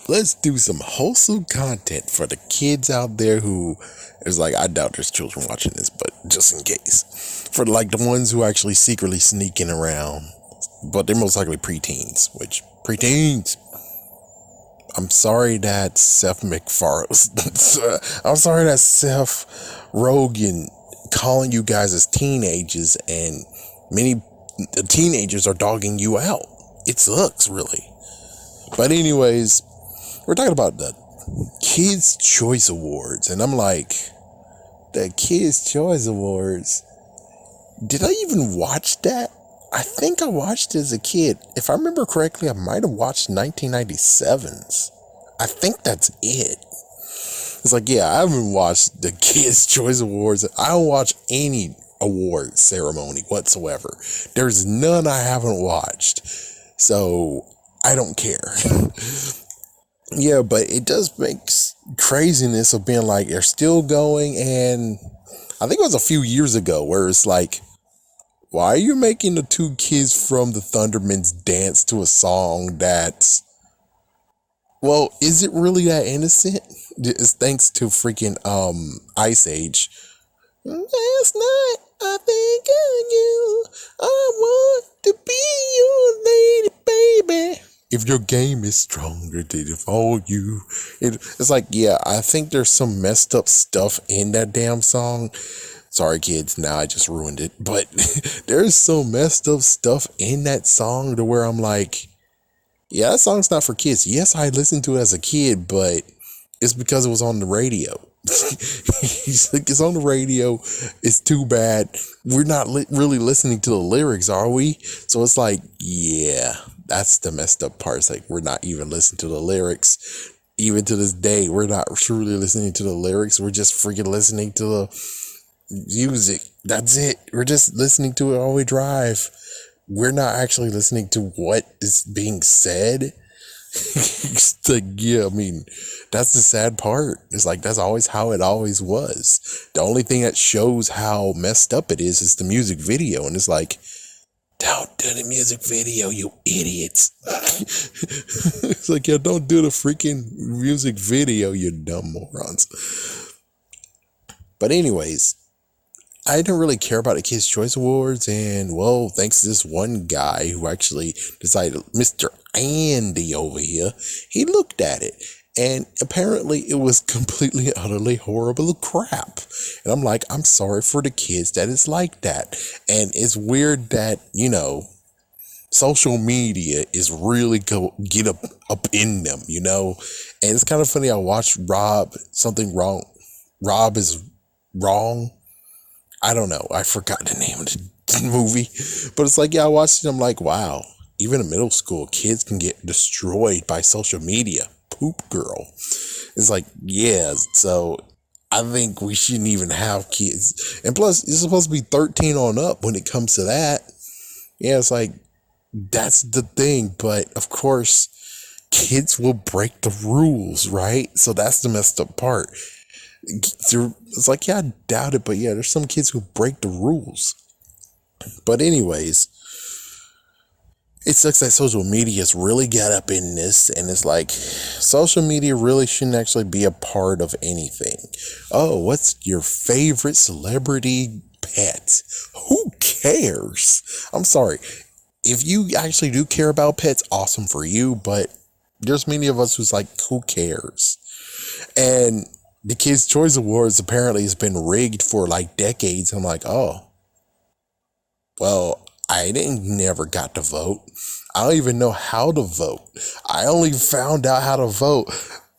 let's do some wholesome content for the kids out there who is like, I doubt there's children watching this, but just in case. For like the ones who actually secretly sneaking around, but they're most likely preteens, which preteens. I'm sorry that Seth MacFarlane, I'm sorry that Seth Rogen calling you guys as teenagers, and many teenagers are dogging you out. It sucks, really. But anyways, we're talking about the Kids' Choice Awards, and I'm like, the Kids' Choice Awards? Did I even watch that? I think I watched it as a kid. If I remember correctly, I might have watched 1997's. I think that's it. It's like, yeah, I haven't watched the Kids' Choice Awards. I don't watch any award ceremony whatsoever. There's none I haven't watched. So, I don't care. Yeah, but it does make craziness of being like, they're still going, and I think it was a few years ago where it's like, why are you making the two kids from the Thundermans dance to a song that's, well, is it really that innocent? It's thanks to freaking Ice Age. Last night I think of you. I want to be your lady, baby. If your game is stronger than all you, it's like, yeah, I think there's some messed up stuff in that damn song. Sorry, kids. Now I just ruined it. But there's some messed up stuff in that song to where I'm like, yeah, that song's not for kids. Yes, I listened to it as a kid, but it's because it was on the radio. It's on the radio. It's too bad. We're not really listening to the lyrics, are we? So it's like, yeah, that's the messed up part. It's like, we're not even listening to the lyrics. Even to this day, we're not truly listening to the lyrics. We're just freaking listening to the music. That's it. We're just listening to it while we drive. We're not actually listening to what is being said. It's like, yeah, I mean, that's the sad part. It's like, that's always how it always was. The only thing that shows how messed up it is the music video. And it's like, don't do the music video, you idiots. It's like, yeah, don't do the freaking music video, you dumb morons. But anyways, I didn't really care about the Kids' Choice Awards, and well, thanks to this one guy who actually decided, Mr. Andy over here, he looked at it, and apparently it was completely, utterly horrible crap. And I'm like, I'm sorry for the kids that it's like that. And it's weird that, social media is really get up in them, And it's kind of funny, I watched Something Wrong, Rob is Wrong. I don't know. I forgot the name of the movie. But it's like, yeah, I watched it. I'm like, wow. Even in middle school, kids can get destroyed by social media. Poop girl. It's like, yeah. So I think we shouldn't even have kids. And plus, you're supposed to be 13 on up when it comes to that. Yeah, it's like, that's the thing. But of course, kids will break the rules, right? So that's the messed up part. It's like, yeah, I doubt it, but yeah, there's some kids who break the rules. But anyways, it sucks that social media's really got up in this, and it's like, social media really shouldn't actually be a part of anything. Oh, what's your favorite celebrity pet? Who cares? I'm sorry. If you actually do care about pets, awesome for you, but there's many of us who's like, who cares? And the Kids' Choice Awards apparently has been rigged for like decades. I'm like, oh, well, I never got to vote. I don't even know how to vote. I only found out how to vote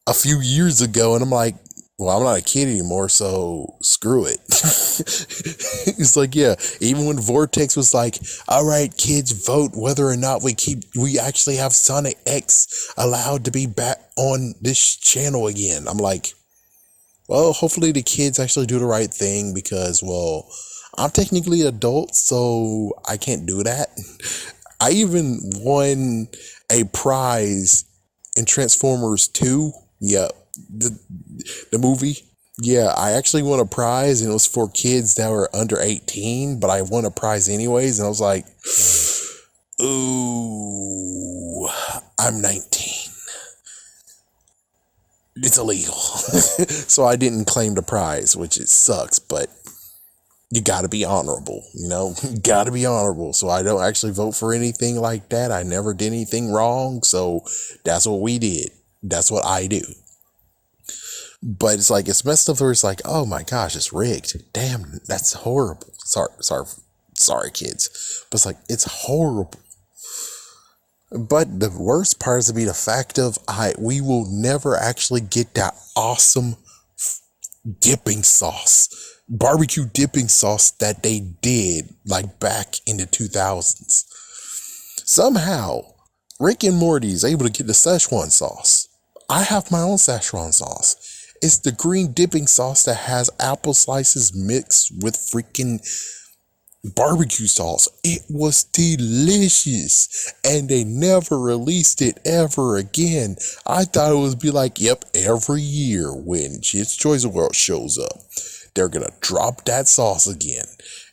a few years ago, and I'm like, well, I'm not a kid anymore, so screw it. It's like, yeah, even when Vortex was like, all right, kids, vote whether or not we actually have Sonic X allowed to be back on this channel again. I'm like, well, hopefully the kids actually do the right thing because, well, I'm technically an adult, so I can't do that. I even won a prize in Transformers 2. Yeah, the movie. Yeah, I actually won a prize, and it was for kids that were under 18, but I won a prize anyways, and I was like, ooh, I'm 19. it's illegal. So I didn't claim the prize, which it sucks, but you gotta be honorable, you gotta be honorable. So I don't actually vote for anything like that. I never did anything wrong. So that's what we did. That's what I do. But it's like, it's messed up where it's like, oh my gosh, it's rigged. Damn, that's horrible. Sorry, kids. But it's like, it's horrible. But the worst part is to be the fact of we will never actually get that awesome dipping sauce, barbecue dipping sauce that they did like back in the 2000s. Somehow, Rick and Morty is able to get the Szechuan sauce. I have my own Szechuan sauce. It's the green dipping sauce that has apple slices mixed with freaking barbecue sauce. It was delicious, and they never released it ever again. I thought it would be like, yep, every year when Kids Choice World shows up, they're gonna drop that sauce again,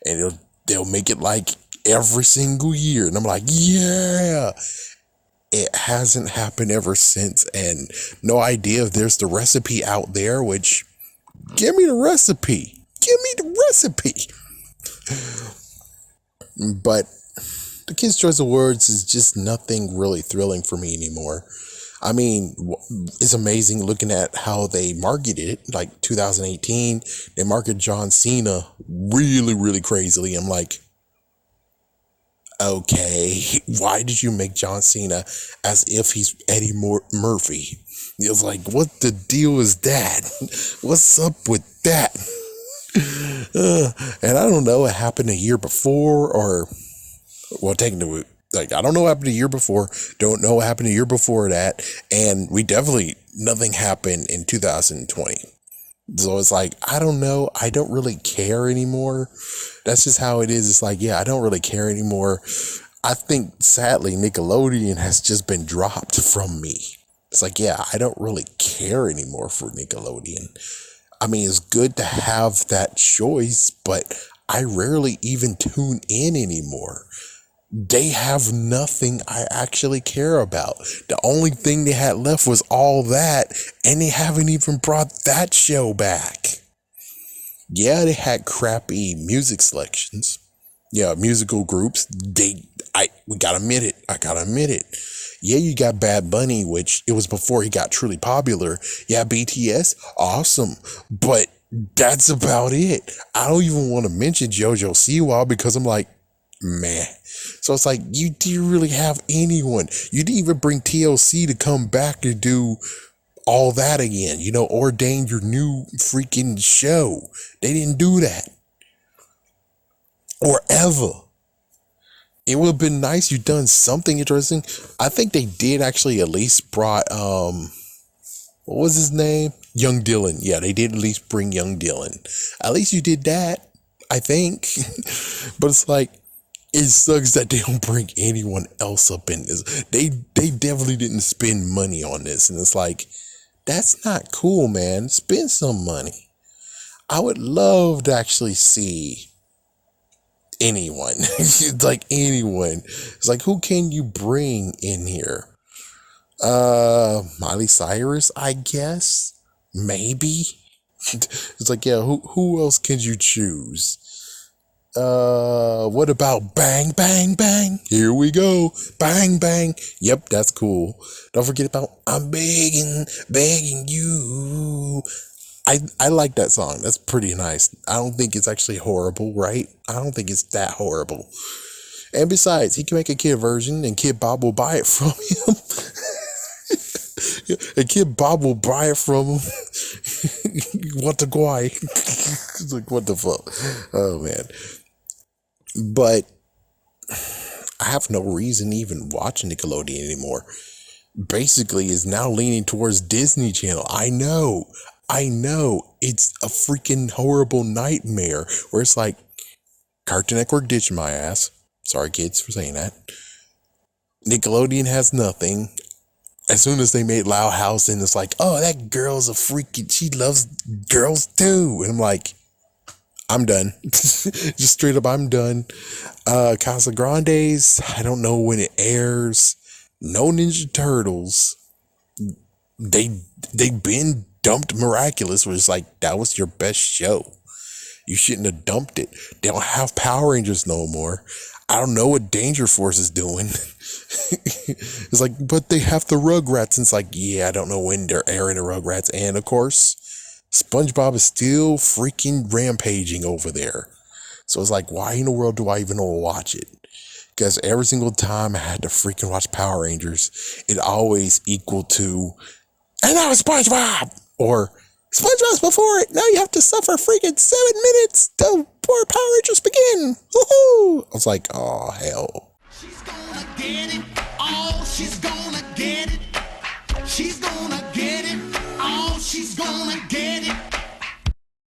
and they'll make it like every single year. And I'm like, yeah. It hasn't happened ever since, and no idea if there's the recipe out there, which, give me the recipe. Give me the recipe. But the Kids' Choice Awards is just nothing really thrilling for me anymore. I mean, it's amazing looking at how they marketed it. Like 2018, they marketed John Cena really, really crazily. I'm like, okay, why did you make John Cena as if he's Eddie Murphy? It was like, what the deal is that? What's up with that? And I don't know what happened a year before, or, well, technically, like, I don't know what happened a year before, don't know what happened a year before that, and nothing happened in 2020. So it's like, I don't know, I don't really care anymore. That's just how it is. It's like, yeah, I don't really care anymore. I think, sadly, Nickelodeon has just been dropped from me. It's like, yeah, I don't really care anymore for Nickelodeon. I mean, it's good to have that choice, but I rarely even tune in anymore. They have nothing I actually care about. The only thing they had left was All That, and they haven't even brought that show back. Yeah, they had crappy music selections. Yeah, musical groups. We gotta admit it. I gotta admit it. Yeah, you got Bad Bunny, which it was before he got truly popular. Yeah, BTS, awesome. But that's about it. I don't even want to mention JoJo Siwa because I'm like, meh. So it's like, do you really have anyone? You didn't even bring TLC to come back and do All That again. Ordain your new freaking show. They didn't do that. Or ever. It would have been nice you done something interesting. I think they did actually at least brought, what was his name? Young Dylan. Yeah, they did at least bring Young Dylan. At least you did that, I think. But it's like, it sucks that they don't bring anyone else up in this. They definitely didn't spend money on this. And it's like, that's not cool, man. Spend some money. I would love to actually see anyone. Like anyone. It's like, who can you bring in here? Miley Cyrus, I guess. Maybe. It's like, yeah, who else can you choose? What about Bang Bang Bang? Here we go. Bang Bang. Yep, that's cool. Don't forget about I'm begging you. I like that song. That's pretty nice. I don't think it's actually horrible, right? I don't think it's that horrible. And besides, he can make a kid version and Kid Bob will buy it from him. And Kid Bob will buy it from him. What the guy? It's like, what the fuck? Oh, man. But I have no reason to even watch Nickelodeon anymore. Basically, is now leaning towards Disney Channel. I know. It's a freaking horrible nightmare where it's like, Cartoon Network ditched my ass. Sorry, kids, for saying that. Nickelodeon has nothing. As soon as they made Loud House, and it's like, oh, that girl's a freaking, she loves girls too. And I'm like, I'm done. Just straight up, I'm done. Casa Grandes, I don't know when it airs. No Ninja Turtles. they they been dumped Miraculous, was like that was your best show. You shouldn't have dumped it. They don't have Power Rangers no more. I don't know what Danger Force is doing. It's like, but they have the Rugrats. And it's like, yeah, I don't know when they're airing the Rugrats. And of course, SpongeBob is still freaking rampaging over there. So it's like, why in the world do I even want to watch it? Because every single time I had to freaking watch Power Rangers, it always equaled to, and now it's SpongeBob! Or, SpongeBob's before it, now you have to suffer freaking 7 minutes before Power Rangers begin! Woohoo! I was like, oh, hell.